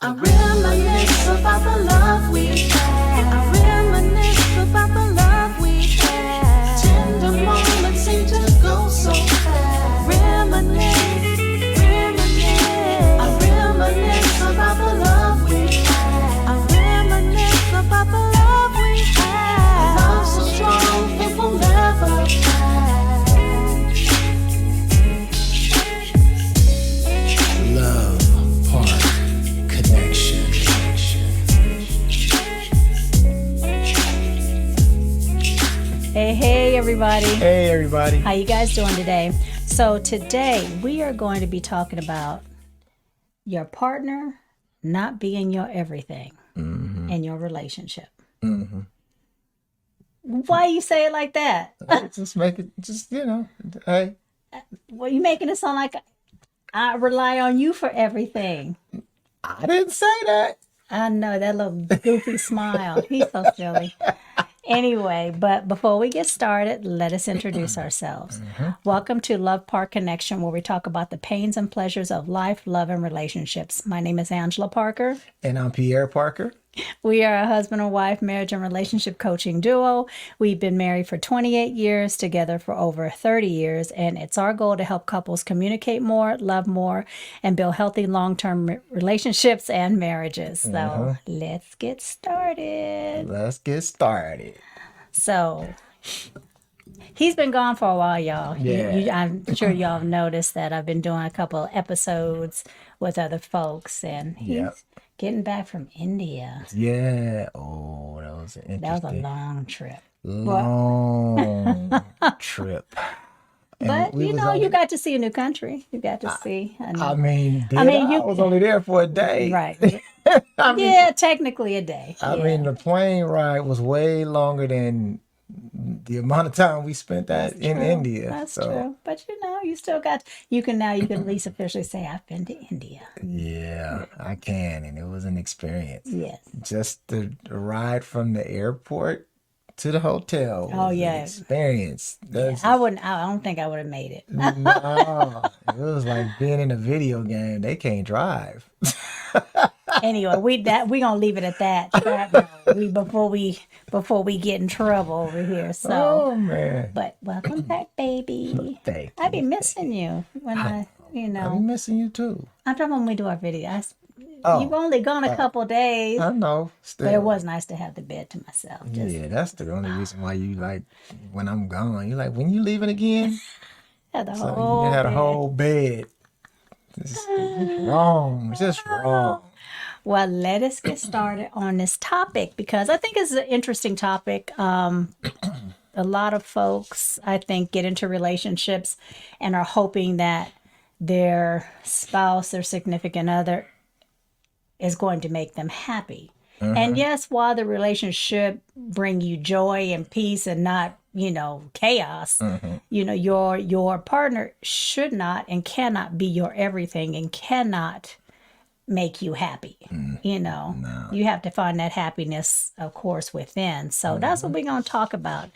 I reminisce about the love we had. I reminisce about the love we had. Tender moments seem to go so fast. Reminisce, reminisce. I reminisce about the love we had. I reminisce about the love we had. A love so strong it will never pass. Love Park Connection. Hey everybody. Hey everybody. How you guys doing today? So today we are going to be talking about your partner not being your everything in your relationship. Why you say it like that? Just make it, hey. Well, you making it sound like I rely on you for everything. I didn't say that. I know that little goofy smile. He's so silly. Anyway, but before we get started, let us introduce ourselves. Welcome to Love Park Connection, where we talk about the pains and pleasures of life, love, and relationships. My name is Angela Parker. And I'm Pierre Parker. We are a husband and wife marriage and relationship coaching duo. We've been married for 28 years, together for over 30 years, and it's our goal to help couples communicate more, love more, and build healthy long-term relationships and marriages. So let's get started. Let's get started. So he's been gone for a while, y'all. Yeah. I'm sure y'all have noticed that I've been doing a couple of episodes with other folks, and he's getting back from India. Yeah. Oh, that was an That was a interesting, long trip. long trip. But we you was know, only- you got to see a new country. You got to see. I mean, you- I was only there for a day. Right. I mean, Yeah, technically a day. I mean, the plane ride was way longer than the amount of time we spent in India. That's so, true. But you know, you still got, you can at least officially say, I've been to India. Yeah, I can. And it was an experience. Yes. Just the ride from the airport to the hotel was Oh, yeah. an experience. I don't think I would have made it. No, it was like being in a video game. They can't drive. Anyway, we gonna leave it at that. Before we get in trouble over here. So, Oh man. but welcome back, baby. Thank I be you. missing you when I'll be missing you too. I'm talking when we do our video. Oh, You've only gone a couple days, I know. Still. but it was nice to have the bed to myself. Yeah, that's the only reason why you like when I'm gone. You like when you leaving again? Had the So whole you had a bed. whole bed. It's wrong. It's just wrong. Well, let us get started on this topic because I think it's an interesting topic. A lot of folks, I think, get into relationships and are hoping that their spouse, their significant other, is going to make them happy. And yes, while the relationship bring you joy and peace and not, chaos, your partner should not and cannot be your everything and cannot make you happy. You have to find that happiness, of course, within. So that's what we're going to talk about.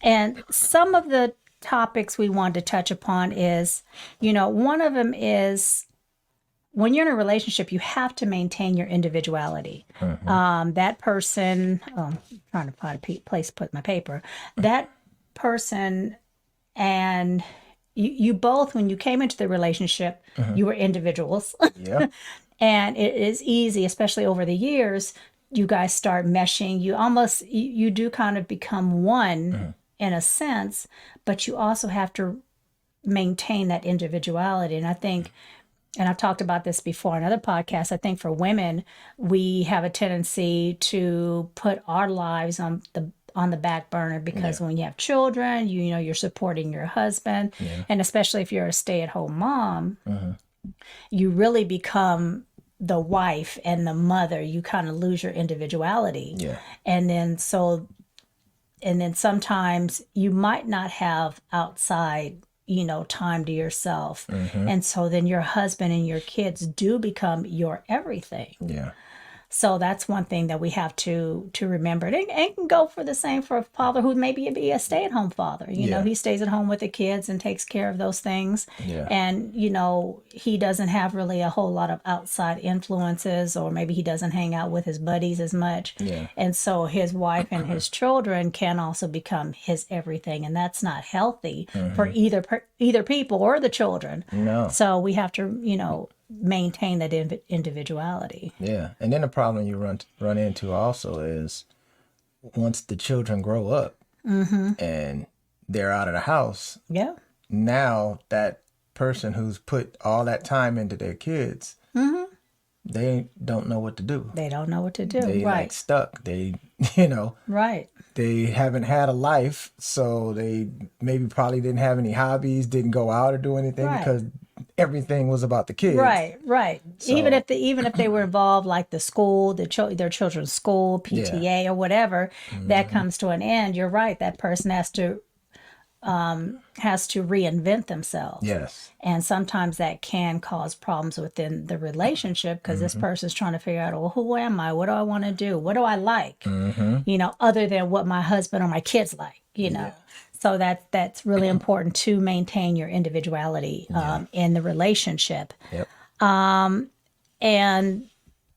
And some of the topics we want to touch upon is, one of them is when you're in a relationship, you have to maintain your individuality. That person, I'm trying to find a place to put my paper, that person and you both, when you came into the relationship, you were individuals. Yeah. And it is easy, especially over the years, you guys start meshing. You do kind of become one in a sense, but you also have to maintain that individuality. And I think, and I've talked about this before in other podcasts, I think for women, we have a tendency to put our lives on the back burner because when you have children, you're supporting your husband. Yeah. And especially if you're a stay-at-home mom, you really become the wife and the mother. You kind of lose your individuality. Yeah. And then sometimes you might not have outside, time to yourself. And so then your husband and your kids do become your everything. Yeah. So that's one thing that we have to remember. And it can go for the same for a father who maybe be a stay-at-home father. You know, Yeah. he stays at home with the kids and takes care of those things. Yeah. And, you know, he doesn't have really a whole lot of outside influences, or maybe he doesn't hang out with his buddies as much. Yeah. And so his wife and his children can also become his everything. And that's not healthy for either people or the children. No. So we have to, you know, maintain that individuality. Yeah. And then the problem you run into also is once the children grow up and they're out of the house, Yeah. now that person who's put all that time into their kids, they don't know what to do. They don't know what to do. They like Right. stuck. They, you know, Right. they haven't had a life, so they maybe probably didn't have any hobbies, didn't go out or do anything Right. because everything was about the kids. Right, right. So- Even if they were involved, like the school, their children's school, PTA or whatever, that comes to an end. You're right. That person has to reinvent themselves. Yes. And sometimes that can cause problems within the relationship because this person's trying to figure out, well, who am I? What do I want to do? What do I like? You know, other than what my husband or my kids like, you know. So that's really important to maintain your individuality in the relationship. Yep. And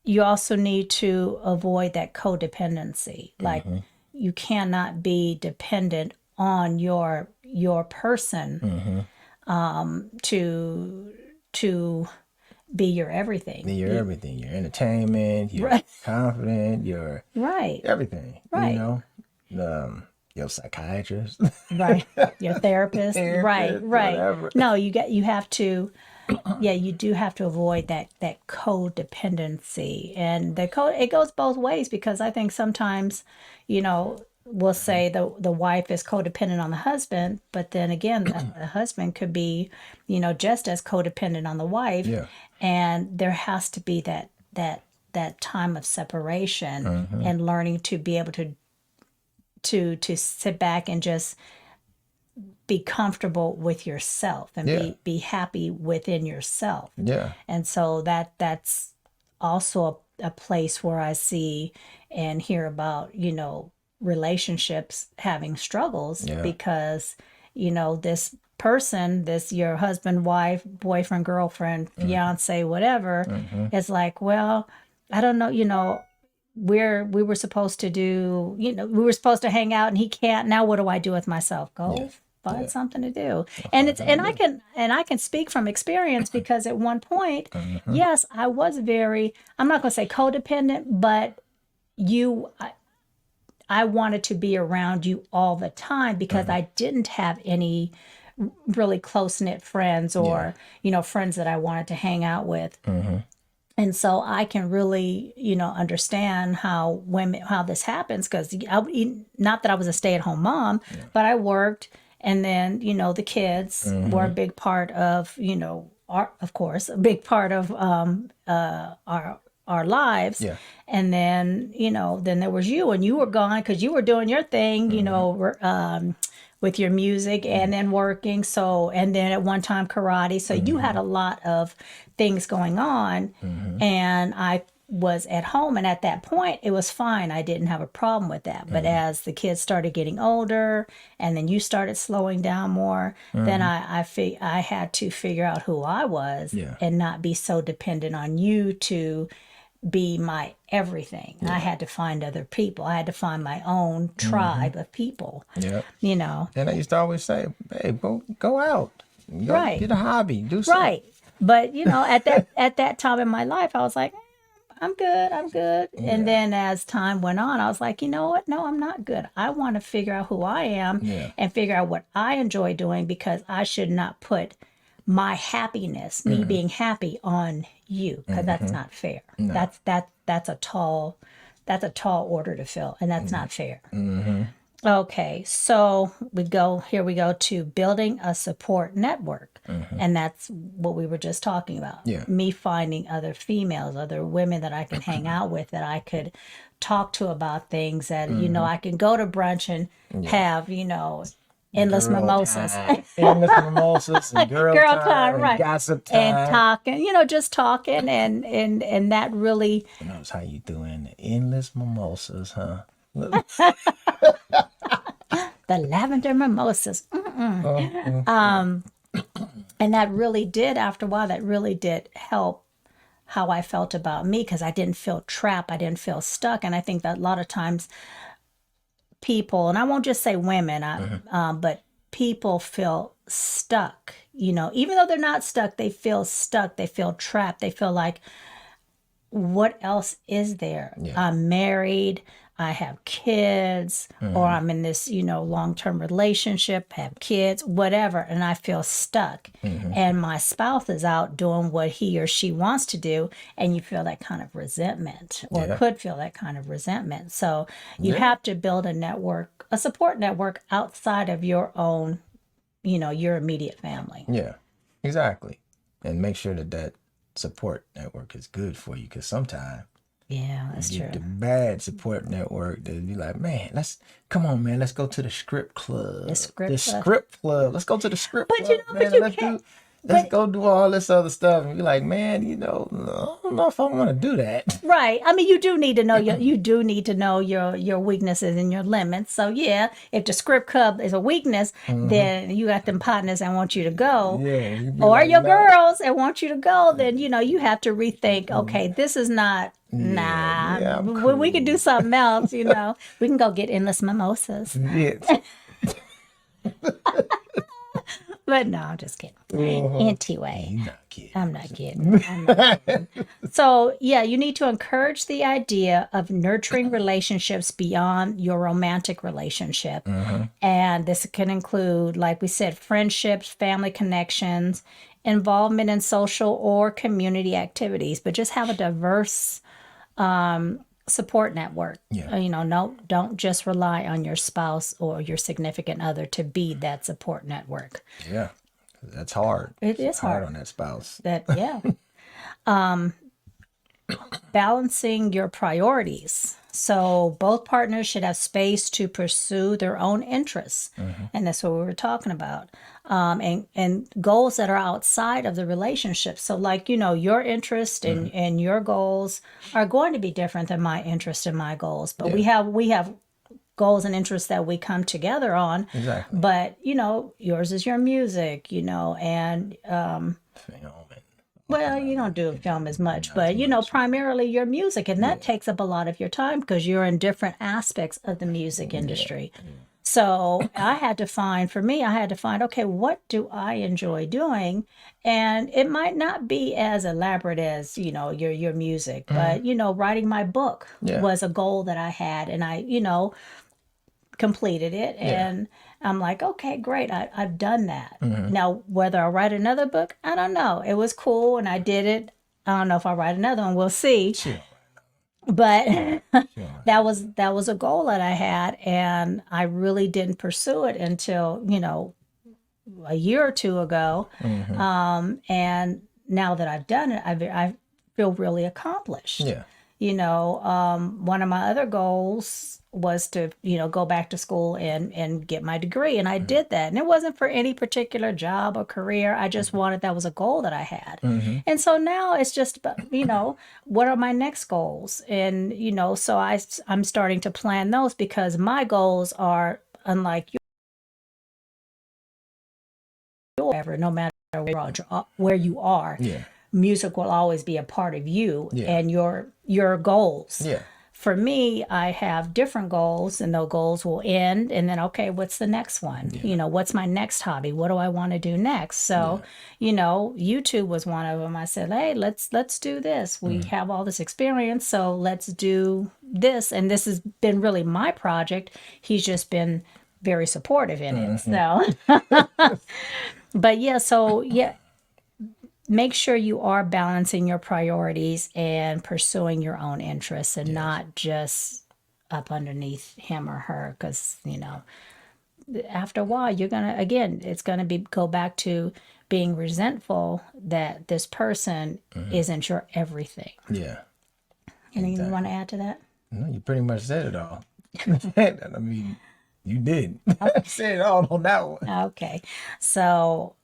you also need to avoid that codependency. Like you cannot be dependent on your person to be your everything. You're everything. Your entertainment, your Right. confident, your Right. everything. Right. You know, your psychiatrist. Right. Your therapist. Right. Therapist, Right. whatever. No, you have to you do have to avoid that codependency. And it goes both ways because I think sometimes, you know, we'll say the wife is codependent on the husband, but then again the husband could be, you know, just as codependent on the wife. Yeah. And there has to be that time of separation and learning to be able to sit back and just be comfortable with yourself and Yeah. be happy within yourself. Yeah. And so that's also a place where I see and hear about, you know, relationships having struggles Yeah. because, you know, this person, your husband, wife, boyfriend, girlfriend, fiance, whatever, is like, well, I don't know, you know, we were supposed to do, you know, we were supposed to hang out and he can't. Now what do I do with myself? Go find something to do. And I can speak from experience because at one point, yes, I was I'm not going to say codependent, but I wanted to be around you all the time because I didn't have any really close-knit friends or, you know, friends that I wanted to hang out with. And so I can really, you know, understand how this happens because not that I was a stay-at-home mom, but I worked, and then, you know, the kids were a big part of, you know, a big part of our lives. Yeah. And then, you know, then there was you, and you were gone because you were doing your thing, you know, with your music and then working. So, and then at one time karate. So you had a lot of things going on, and I was at home. And at that point, it was fine. I didn't have a problem with that. But as the kids started getting older, and then you started slowing down more, then I had to figure out who I was and not be so dependent on you to be my everything. I had to find other people. I had to find my own tribe of people. Yeah. You know. And I used to always say, "Babe, go out, go Right. get a hobby, do something." Right. But you know, at that time in my life, I was like, I'm good. And then as time went on, I was like, you know what? No, I'm not good. I want to figure out who I am and figure out what I enjoy doing, because I should not put my happiness, me being happy, on you, because that's not fair. No. That's a tall order to fill, and that's not fair. Okay, so we go to building a support network. And that's what we were just talking about. Yeah. Me finding other females, other women that I can hang out with, that I could talk to about things, that, you know, I can go to brunch and have, you know, endless Girl mimosas. time. Endless mimosas and girl time and Right. gossip And time. talking, just talking, and that really, Knows how you doing endless mimosas, huh? the lavender mimosas. And that really did, after a while, that really did help how I felt about me, because I didn't feel trapped. I didn't feel stuck. And I think that a lot of times people, and I won't just say women, but people feel stuck. Even though they're not stuck, they feel stuck. They feel trapped. They feel like, what else is there? Yeah. I'm married, I have kids, or I'm in this, long-term relationship, have kids, whatever, and I feel stuck. And my spouse is out doing what he or she wants to do, and you feel that kind of resentment, or Yeah. could feel that kind of resentment. So you Yeah. have to build a network, a support network outside of your own, your immediate family. Yeah, exactly. And make sure that support network is good for you, because sometimes Yeah, that's you get the true. bad support network that be like, man, let's go to the script club. The script The club. script club. Let's go to the script But club, but man. you Let's can't. let's But go do all this other stuff. And be like, man, I don't know if I want to do that. right. I mean, you do need to know your weaknesses and your limits. So yeah, if the script club is a weakness, then you got them partners that want you to go, Yeah, you be or like, your nah. girls that want you to go. Then you have to rethink. Okay, this is not. Nah, yeah, I'm we could do cool. something else. We can go get endless mimosas. Yeah. But no, I'm just kidding. Anyway. You're not kidding. I'm not kidding. I'm not kidding. So, yeah, you need to encourage the idea of nurturing relationships beyond your romantic relationship. And this can include, like we said, friendships, family connections, involvement in social or community activities, but just have a diverse support network. Yeah. No, don't just rely on your spouse or your significant other to be that support network. Yeah. That's hard. It is It's hard hard. on that spouse. Yeah. Balancing your priorities. So both partners should have space to pursue their own interests, and that's what we were talking about. And goals that are outside of the relationship. So, like your interest and your goals are going to be different than my interest and my goals. But we have goals and interests that we come together on. Exactly. But yours is your music. And Film and well, you don't do film as much, but primarily your music, and that takes up a lot of your time because you're in different aspects of the music industry. So I had to find, okay, what do I enjoy doing? And it might not be as elaborate as, your music, but, writing my book was a goal that I had, and I, completed it. And I'm like, okay, great. I've done that. Now, whether I write another book, I don't know. It was cool and I did it. I don't know if I'll write another one. We'll see. Sure. But that was a goal that I had, and I really didn't pursue it until, a year or two ago. And now that I've done it, I feel really accomplished. Yeah. One of my other goals was to, go back to school and get my degree. And I did that. And it wasn't for any particular job or career. I just wanted, that was a goal that I had. And so now it's just about, what are my next goals? And, so I'm starting to plan those, because my goals are unlike yours, no matter where you are. Yeah. Music will always be a part of you and your goals. Yeah. For me, I have different goals, and those goals will end. And then, okay, what's the next one? What's my next hobby? What do I want to do next? So, YouTube was one of them. I said, hey, let's do this. We have all this experience, so let's do this. And this has been really my project. He's just been very supportive in it. So, but make sure you are balancing your priorities and pursuing your own interests, and not just up underneath him or her, because after a while it's going to go back to being resentful that this person isn't your everything. Yeah. Anything you want to add to that? No, you pretty much said it all. I mean, You did. I said it all on that one. Okay. So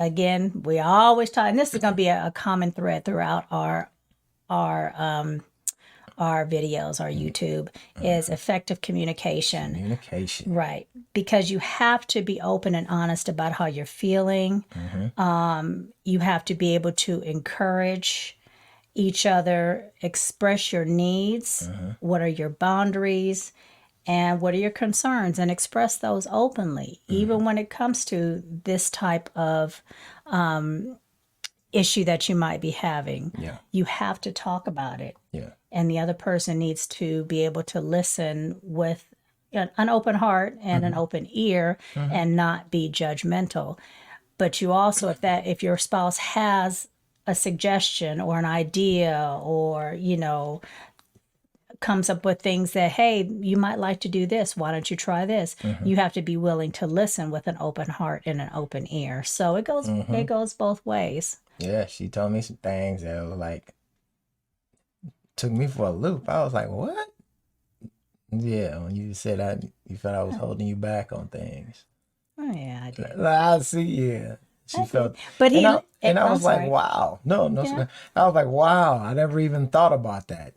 again, we always talk, and this is going to be a common thread throughout our videos, our YouTube, is effective communication. Communication. Right. Because you have to be open and honest about how you're feeling. You have to be able to encourage each other, express your needs, what are your boundaries, and what are your concerns, and express those openly, even when it comes to this type of issue that you might be having. Yeah. You have to talk about it. Yeah. And the other person needs to be able to listen with an open heart and an open ear and not be judgmental. But you also, if your spouse has a suggestion or an idea, or comes up with things that, hey, you might like to do this, why don't you try this? You have to be willing to listen with an open heart and an open ear. So it goes both ways. Yeah, she told me some things that were like, took me for a loop. I was like, what? Yeah, when you said that, you felt I was holding you back on things. Oh yeah, I did. I see, yeah. She felt, But I I'm was like, sorry. wow. No. Yeah. I was like, wow. I never even thought about that,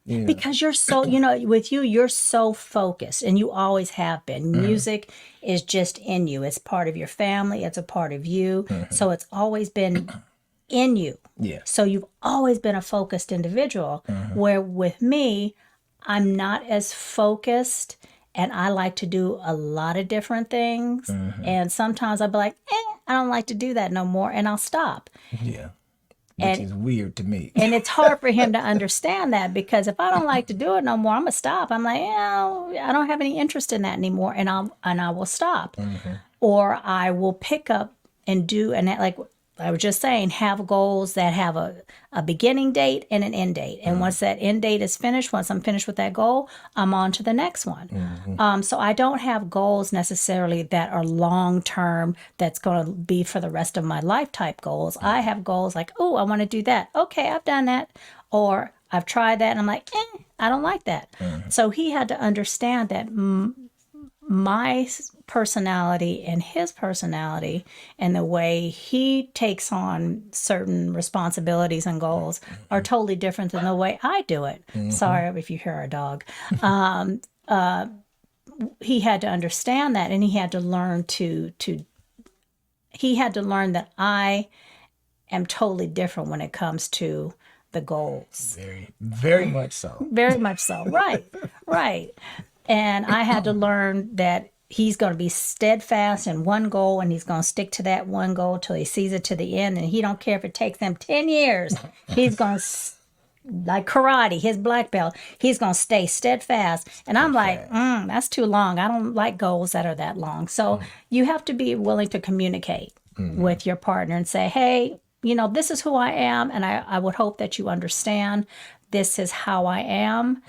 Because you're so, with you, you're so focused, and you always have been. Music is just in you. It's part of your family. It's a part of you. So it's always been in you. Yeah. So you've always been a focused individual. Where with me, I'm not as focused, and I like to do a lot of different things. And sometimes I'll be like, I don't like to do that no more, and I'll stop. Yeah. Which is weird to me. And it's hard for him to understand that, because if I don't like to do it no more, I'm gonna stop. I'm like, I don't have any interest in that anymore, and I will stop. Or I will pick up and do, and like I was just saying, have goals that have a beginning date and an end date. And once that end date is finished, once I'm finished with that goal, I'm on to the next one. So I don't have goals necessarily that are long term, that's going to be for the rest of my life type goals. I have goals like, oh, I want to do that. Okay, I've done that. Or I've tried that and I'm like, I don't like that. So he had to understand that my personality and his personality and the way he takes on certain responsibilities and goals are totally different than the way I do it. Sorry if you hear our dog. He had to understand that, and he had to learn he had to learn that I am totally different when it comes to the goals. Very, very much so. Very much so. Right. And I had to learn that he's going to be steadfast in one goal, and he's going to stick to that one goal till he sees it to the end. And he don't care if it takes him 10 years. He's going to, like karate, his black belt, he's going to stay steadfast. And I'm like, that's too long. I don't like goals that are that long. So you have to be willing to communicate with your partner and say, hey, this is who I am, and I would hope that you understand this is how I am.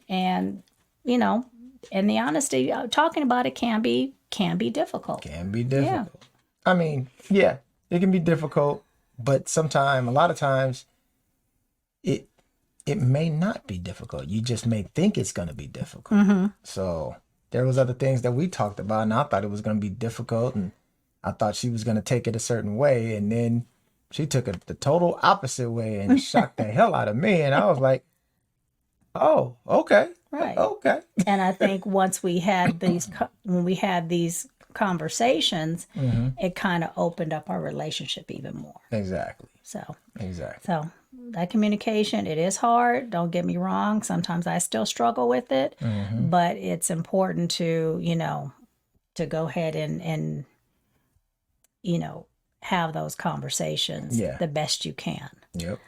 And and the honesty, talking about it can be difficult. Can be difficult. I mean, yeah, it can be difficult, but a lot of times, it may not be difficult. You just may think it's going to be difficult. So there was other things that we talked about, and I thought it was going to be difficult, and I thought she was going to take it a certain way, and then she took it the total opposite way and shocked the hell out of me, and I was like, oh, okay. Right. Okay. And I think once we had these conversations, it kind of opened up our relationship even more. Exactly. So that communication, it is hard. Don't get me wrong. Sometimes I still struggle with it, but it's important to, to go ahead and have those conversations the best you can. Yep.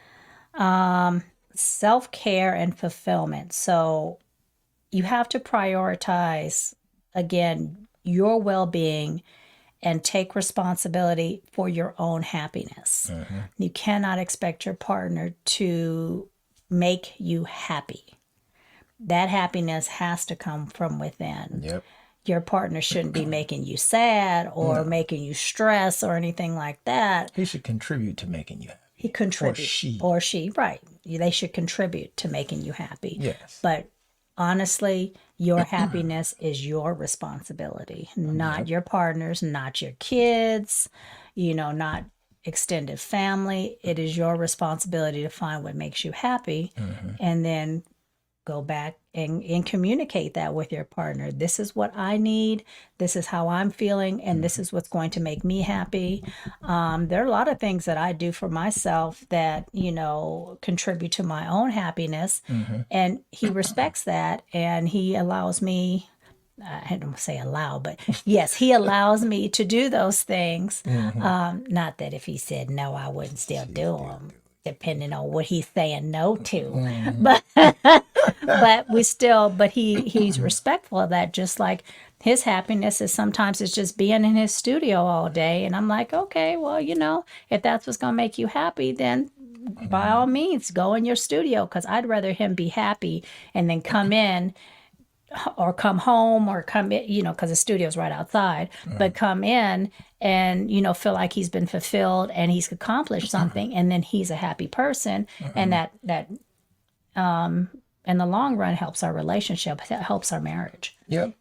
Self-care and fulfillment. So you have to prioritize, again, your well-being and take responsibility for your own happiness. You cannot expect your partner to make you happy. That happiness has to come from within. Yep. Your partner shouldn't be making you sad or making you stress or anything like that. He should contribute to making you happy. He contributes. Or she, right. They should contribute to making you happy. Yes. But honestly, your happiness is your responsibility, not your partner's, not your kids, not extended family. It is your responsibility to find what makes you happy and then go back and communicate that with your partner. This is what I need. This is how I'm feeling. And this is what's going to make me happy. There are a lot of things that I do for myself that, contribute to my own happiness. And he respects that. And he allows me, I don't say allow, but yes, he allows me to do those things. Not that if he said no, I wouldn't still do them, depending on what he's saying no to. But but he's respectful of that. Just like his happiness is sometimes it's just being in his studio all day. And I'm like, okay, well, if that's what's going to make you happy, then by all means, go in your studio. Because I'd rather him be happy and then come in or come home or come in, because the studio's right outside, but come in and, feel like he's been fulfilled and he's accomplished something. And then he's a happy person. And that in the long run helps our relationship, helps our marriage. Yep.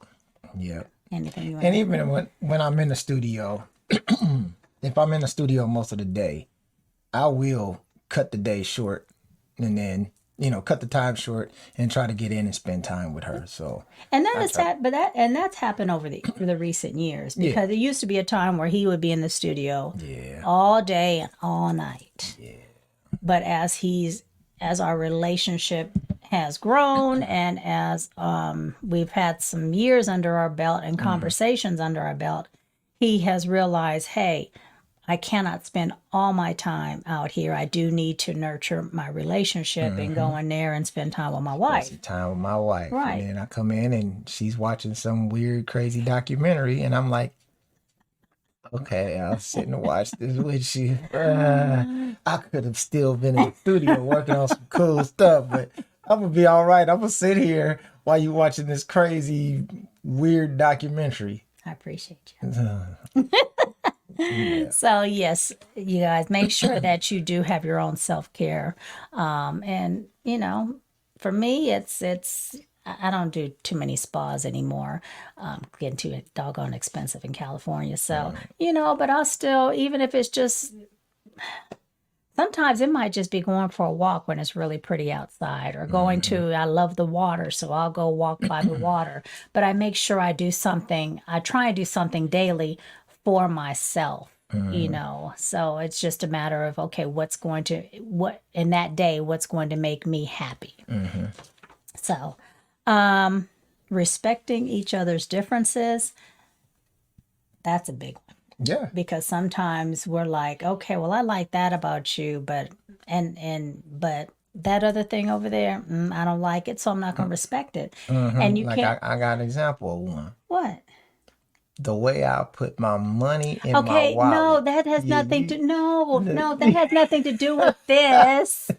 Anything you want And to even when I'm in the studio, if I'm in the studio most of the day, I will cut the day short and then, cut the time short and try to get in and spend time with her. So, and that's happened over the recent years, because it used to be a time where he would be in the studio all day and all night. But as our relationship has grown and as we've had some years under our belt and conversations under our belt, he has realized, hey, I cannot spend all my time out here. I do need to nurture my relationship and go in there and spend time with my wife. Spend time with my wife. Right. And then I come in and she's watching some weird, crazy documentary. And I'm like, okay, I'll sit and watch this with you. I could have still been in the studio working on some cool stuff, but I'm going to be all right. I'm going to sit here while you watching this crazy, weird documentary. I appreciate you. So yes, you guys make sure that you do have your own self-care. And for me, it's I don't do too many spas anymore. Getting too doggone expensive in California. So, but I'll still, even if it's just, sometimes it might just be going for a walk when it's really pretty outside, or going I love the water, so I'll go walk by the water. But I make sure I try and do something daily for myself, so it's just a matter of, okay, what's going to make me happy. So, respecting each other's differences, that's a big one. Yeah. Because sometimes we're like, okay, well, I like that about you, but that other thing over there, I don't like it, so I'm not going to respect it. And you can't. I got an example of one. What? The way I put my money in Okay, my wallet. no, that has nothing to. No, that has nothing to do with this.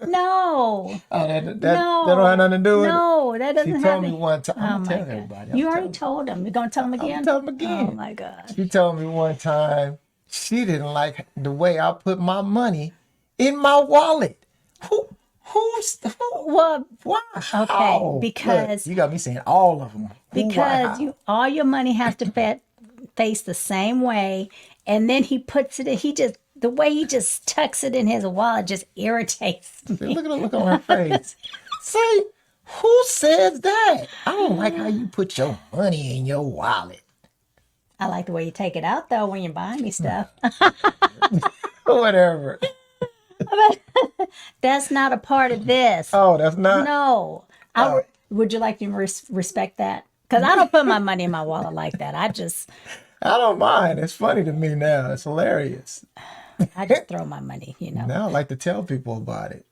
No. Oh, that don't have nothing to do with it? No, that doesn't have. She told me one time. Oh I'm my telling God. everybody. You already told him. You're going to tell him again? I'm telling him again. Oh my God. She told me one time she didn't like the way I put my money in my wallet. Who? Well, Why? okay, How? because Look, you got me saying all of them. because all your money has to face the same way, and then he puts it in. The way he just tucks it in his wallet just irritates me. Look at the look on her face. Say, who says that? I don't like how you put your money in your wallet. I like the way you take it out though when you're buying me stuff. Whatever. That's not a part of this. Oh, that's not. No. Would you like to respect that? Because I don't put my money in my wallet like that. I don't mind. It's funny to me now. It's hilarious. just throw my money, Now I like to tell people about it.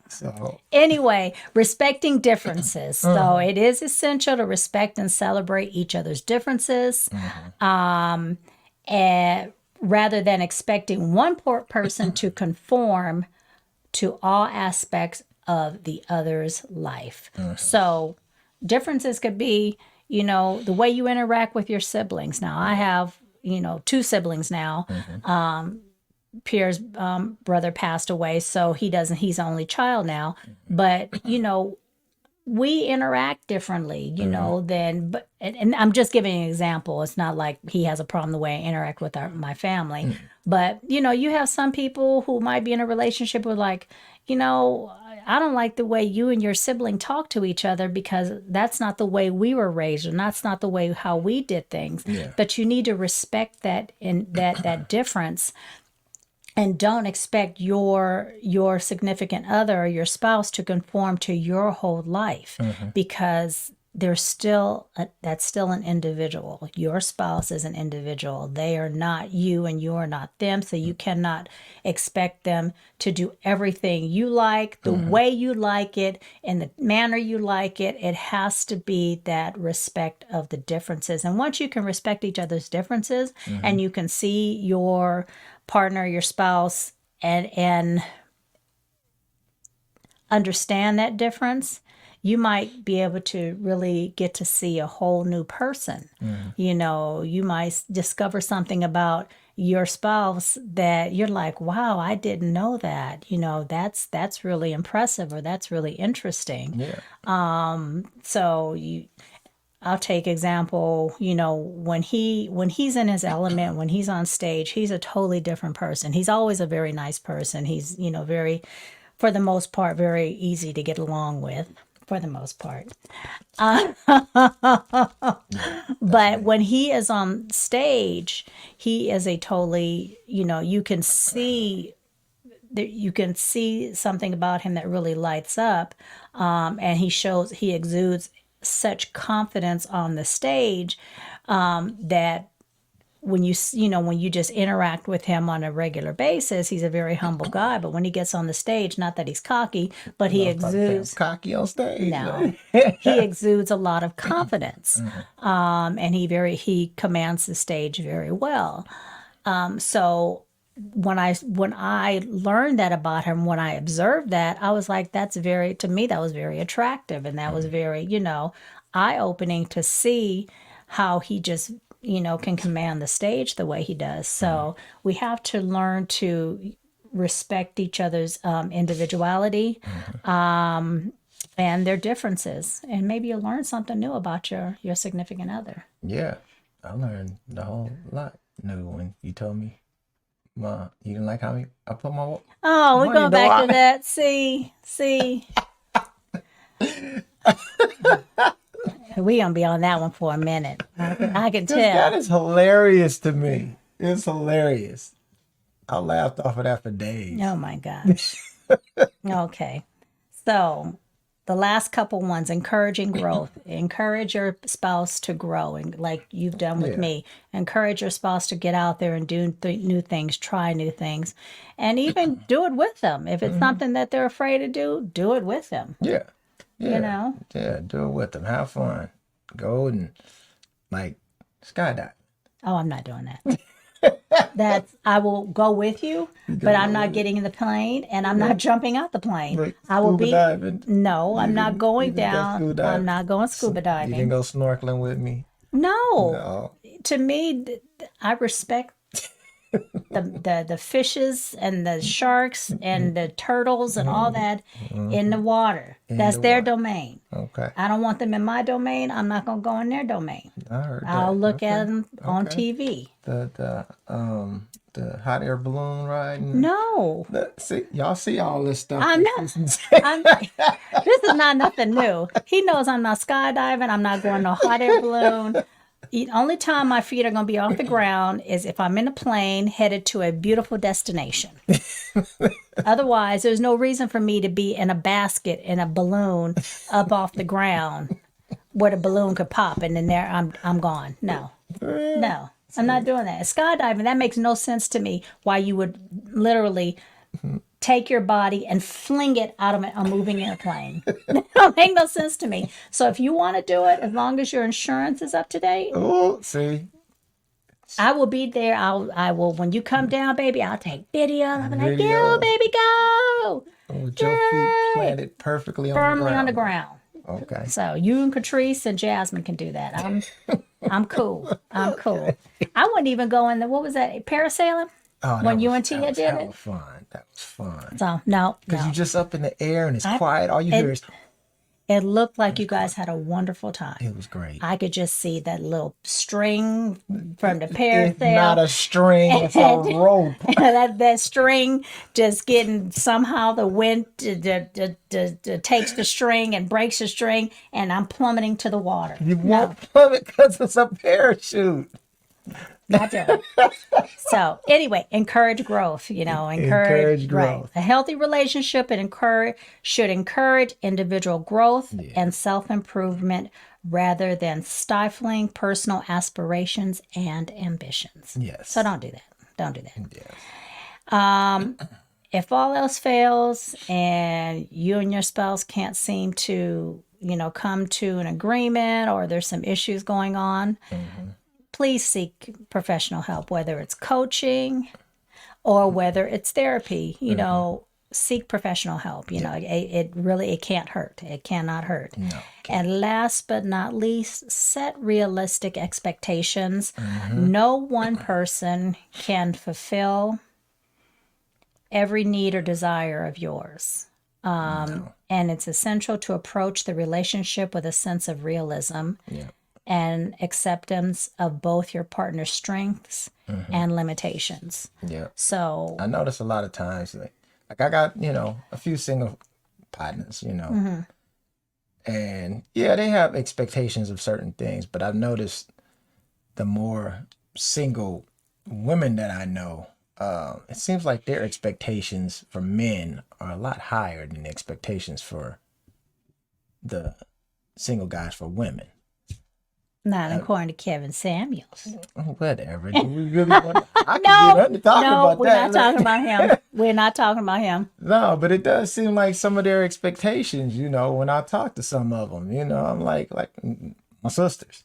So anyway, respecting differences. So it is essential to respect and celebrate each other's differences. And rather than expecting one person to conform to all aspects of the other's life. So differences could be, the way you interact with your siblings. Now, I have, 2 siblings now. Pierre's brother passed away, so he's the only child now. But, we interact differently, you know, than, but, and I'm just giving an example. It's not like he has a problem the way I interact with my family, but you know, you have some people who might be in a relationship with like, you know, I don't like the way you and your sibling talk to each other because that's not the way we were raised, and that's not the way how we did things. Yeah. But you need to respect that in that difference, and don't expect your significant other or your spouse to conform to your whole life, because there's still that's still an individual. Your spouse is an individual. They are not you and you are not them, so you cannot expect them to do everything you like, the way you like it, in the manner you like it. It has to be that respect of the differences. And once you can respect each other's differences, and you can see your partner, your spouse, and understand that difference, you might be able to really get to see a whole new person. You know, you might discover something about your spouse that you're like, wow, I didn't know that. You know, that's really impressive, or that's really interesting. Yeah. So I'll take example, you know, when he's in his element, when he's on stage, he's a totally different person. He's always a very nice person. He's, you know, very, for the most part, very easy to get along with, for the most part. But when he is on stage, he is a totally, you know, you can see something about him that really lights up, and he exudes such confidence on the stage, that when you just interact with him on a regular basis, he's a very humble guy. But when he gets on the stage, not that he's cocky, but he exudes Cocky on stage. no, he exudes a lot of confidence, and he commands the stage very well. So when I learned that about him, when I observed that, I was like, to me, that was very attractive. And that was very, you know, eye-opening to see how he just, you know, can command the stage the way he does. So we have to learn to respect each other's individuality, and their differences. And maybe you'll learn something new about your significant other. Yeah. I learned a whole lot new when you told me, Ma, you didn't like how I put my Oh, we're money going in the back to water. that. See. We gonna be on that one for a minute. I can That tell. is hilarious to me. It's hilarious. I laughed off of that for days. Oh my gosh. Okay. So the last couple ones, encouraging growth. Encourage your spouse to grow, and like you've done with Yeah. me. Encourage your spouse to get out there and do new things, try new things, and even do it with them. If it's something that they're afraid to do it with them. Yeah. Yeah. You know? Yeah. Do it with them. Have fun. Go and like skydive. Oh, I'm not doing that. I will go with you, but I'm not getting in the plane, and I'm not jumping out the plane. Like I will scuba be diving. no, I'm not going didn't go down. scuba diving? I'm not going scuba You diving. can go snorkeling with me. No. No. To me, I respect the fishes and the sharks and the turtles and all that in the water. That's the their water. domain. Okay. I don't want them in my domain. I'm not going to go in their domain. I heard that. I'll look Okay. at them on Okay. TV. The hot air balloon riding. No. See, y'all see all this stuff. I'm not. This is not nothing new. He knows I'm not skydiving. I'm not going no hot air balloon. The only time my feet are going to be off the ground is if I'm in a plane headed to a beautiful destination. Otherwise, there's no reason for me to be in a basket in a balloon up off the ground where the balloon could pop, and then there I'm gone. No. I'm not doing that. Skydiving, that makes no sense to me. Why you would literally take your body and fling it out of a moving airplane. That don't make no sense to me. So if you want to do it, as long as your insurance is up to date, Oh, see. I will be there. I will, when you come down, baby, I'll take video. I'll be like, Video. go, baby, go. With your feet planted perfectly Firmly on on the the ground. ground. Okay. So you and Katrece and Jasmine can do that. I'm cool. I'm cool. I wouldn't even go in the, what was that, parasailing? Oh, that When was, you and Tia that was did hella it? fun. That was fun. So no. Because you just up in the air and it's quiet. All you hear is It looked like you guys had a wonderful time. It was great. I could just see that little string from the It's parasail. not a string, it's a rope. that string just getting somehow the wind takes the string and breaks the string, and I'm plummeting to the water. You won't plummet because it's a parachute. Not doing. So anyway, encourage growth. Encourage growth. Right. A healthy relationship should encourage individual growth and self-improvement rather than stifling personal aspirations and ambitions. Yes. So don't do that. Don't do that. Yes. If all else fails and you and your spouse can't seem to, come to an agreement, or there's some issues going on, please seek professional help, whether it's coaching or whether it's therapy. Seek professional help. It can't hurt. It cannot hurt. No. And last but not least, set realistic expectations. No one person can fulfill every need or desire of yours. And it's essential to approach the relationship with a sense of realism. Yeah. And acceptance of both your partner's strengths and limitations. Yeah. So I notice a lot of times, like I got, a few single partners, and yeah, they have expectations of certain things, but I've noticed the more single women that I know, it seems like their expectations for men are a lot higher than the expectations for the single guys for women. not according to Kevin Samuels. Whatever. Do we really want I can get under talking about we're that. not talking about him. We're not talking about him. No, but it does seem like some of their expectations, when I talk to some of them, I'm like my sisters.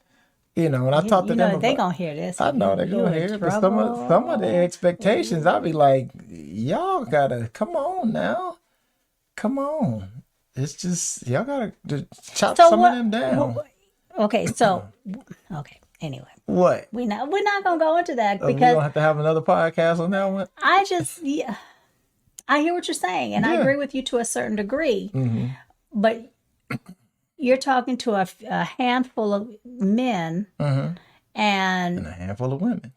When I talk to them, they gonna hear this. I know they're gonna hear it, but some of their expectations, I'll be like, y'all gotta come on now, come on. It's just y'all gotta just chop some of them down. Okay, anyway, What? we're not gonna go into that We're because gonna have to have another podcast on that one. I hear what you're saying, and I Yeah. agree with you to a certain degree. Mm-hmm. But you're talking to a handful of men, And and a handful of women.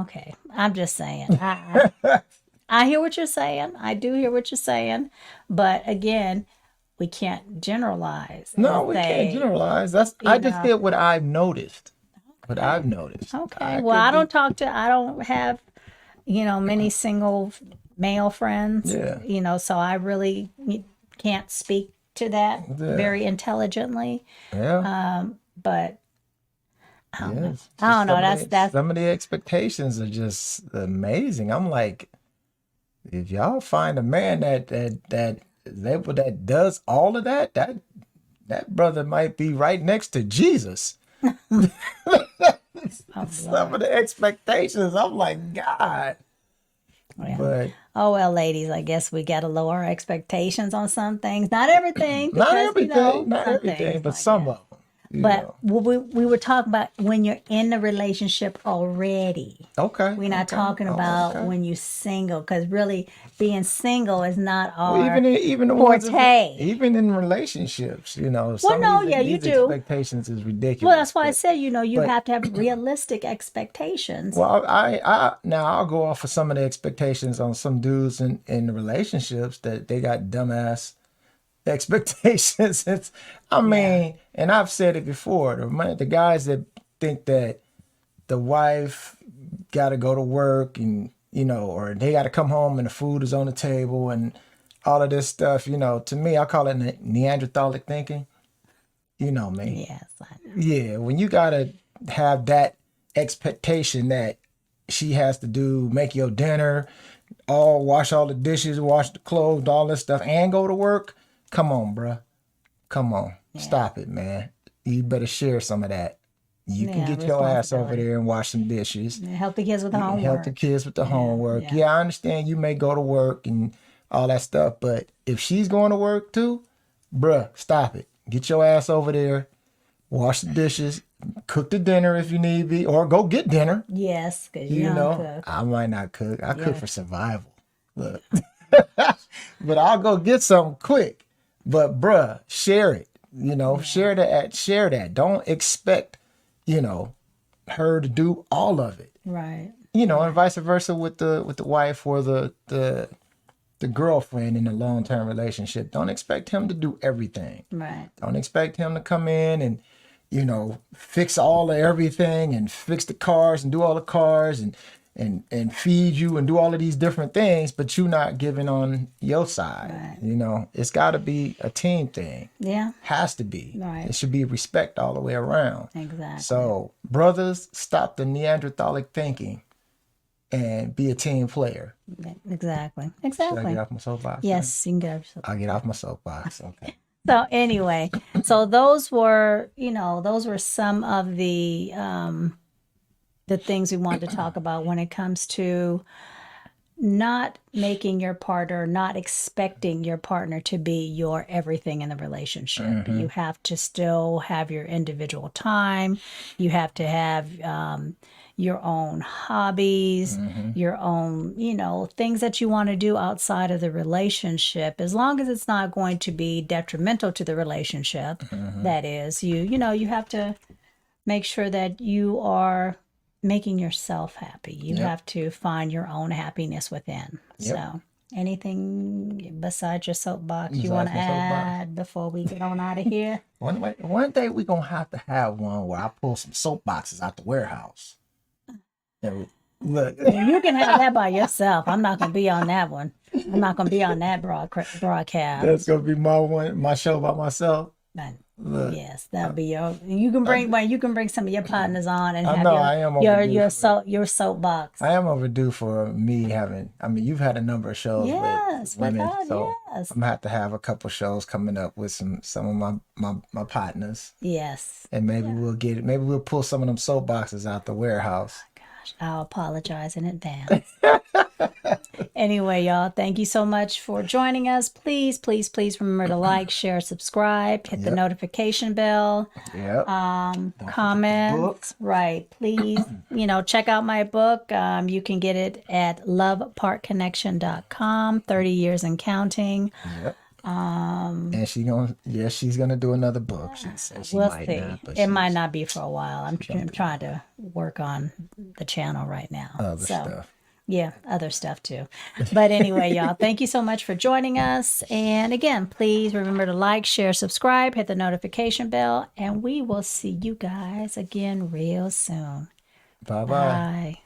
okay, I'm just saying. I hear what you're saying. I do hear what you're saying, but again, we can't generalize. No, and we say, can't generalize. I just did what I've noticed. What I've noticed. Okay. Well, I don't have, many single male friends. Yeah. So I really can't speak to that Yeah. very intelligently. Yeah. But I don't know. Yes. I don't know. That's Some of the expectations are just amazing. I'm like, if y'all find a man that does all of that brother might be right next to Jesus. Some of the expectations, I'm like, God. Yeah. But oh well, ladies, I guess we got to lower our expectations on some things. Not everything. not because, everything, not some everything, things but like some that. of them. But we were talking about when you're in the relationship already. Okay. We're not talking about when you're single, because really being single is not our even the ones forte. even in relationships, some no, of yeah, you these do. expectations is ridiculous. Well, that's why I but- said, you have to have realistic expectations. Well, I now I'll go off of some of the expectations on some dudes in the relationships that they got dumbass expectations. And I've said it before. The guys that think that the wife got to go to work and or they got to come home and the food is on the table and all of this stuff. To me, I call it Neanderthalic thinking. You know me. Yes. I know. Yeah, when you gotta have that expectation that she has to make your dinner, wash all the dishes, wash the clothes, all this stuff, and go to work. Come on, bruh. Come on. Yeah. Stop it, man. You better share some of that. You can get your ass over there and wash some dishes. Help the kids with the homework. Help the kids with the homework. yeah. Yeah, I understand you may go to work and all that stuff, but if she's going to work too, bruh, stop it. Get your ass over there, wash the dishes, cook the dinner if you need be, or go get dinner. Yes, because you don't cook. I might not cook. I cook for survival. Look. But I'll go get something quick. But bruh, share it. share that. Don't expect, her to do all of it. Right. And vice versa with the wife or the girlfriend in a long-term relationship. Don't expect him to do everything. Right. Don't expect him to come in and, fix all of everything and fix the cars and do all the cars and feed you and do all of these different things, but you not giving on your side. Right. It's got to be a team thing. Yeah. Has to be. Right. It should be respect all the way around. Exactly. So, brothers, stop the Neanderthalic thinking and be a team player. Exactly. Should I Exactly. get off my soapbox? Yes, you can get off. I'll get off my soapbox. Okay. So anyway, so those were some of the things we wanted to talk about when it comes to not making your partner, not expecting your partner to be your everything in the relationship. Mm-hmm. You have to still have your individual time. You have to have your own hobbies, your own, things that you want to do outside of the relationship, as long as it's not going to be detrimental to the relationship. That is, you have to make sure that you are making yourself happy. You have to find your own happiness within. So anything besides your soapbox you want to add before we get on out of here? One day we're going to have one where I pull some soapboxes out the warehouse. And look. You can have that by yourself. I'm not going to be on that one. I'm not going to be on that broadcast. That's going to be my show by myself. Look, yes, that'll be you can bring some of your partners on and I have know, I am overdue your soapbox. I am overdue for me having. I mean, you've had a number of shows with women, so yes. I'm gonna have to have a couple shows coming up with some of my partners. Yes. And maybe we'll pull some of them soapboxes out the warehouse. Gosh, I'll apologize in advance. Anyway, y'all, thank you so much for joining us. Please, please, please remember to like, share, subscribe, hit the notification bell. Yep. Comments. Right. Please, check out my book. You can get it at lovepartconnection.com, 30 years and counting. Yep. And she's gonna do another book. She said she we'll might see. not, but It might not be for a while. I'm trying to work on the channel right now. Other stuff. Yeah, other stuff too. But anyway, y'all, thank you so much for joining us. And again, please remember to like, share, subscribe, hit the notification bell, and we will see you guys again real soon. Bye-bye. Bye.